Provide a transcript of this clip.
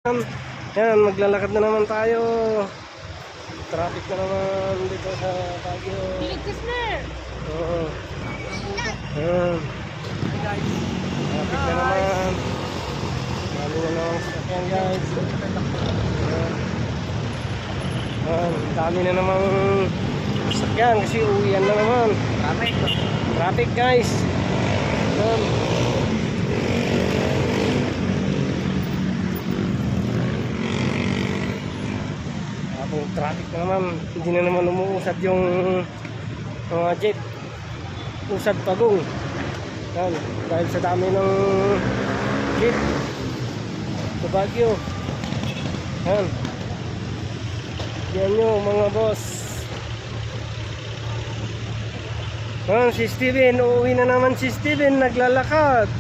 Yan, maglalakad na naman tayo. Traffic na naman dito sa Baguio. Biligtas na! Oo. Yan. Traffic na naman. Dami na naman sasakyan, guys. Yan. Yan, dami na naman sasakyan kasi uwian na naman. Traffic, guys. Yan. Traffic na naman, hindi na naman umuusad yung mga jeep, usad pagong. Yan, dahil sa dami ng jeep sa Baguio. Yan, yan nyo mga boss. Yan, si Steven, uuwi na naman si Steven, naglalakad.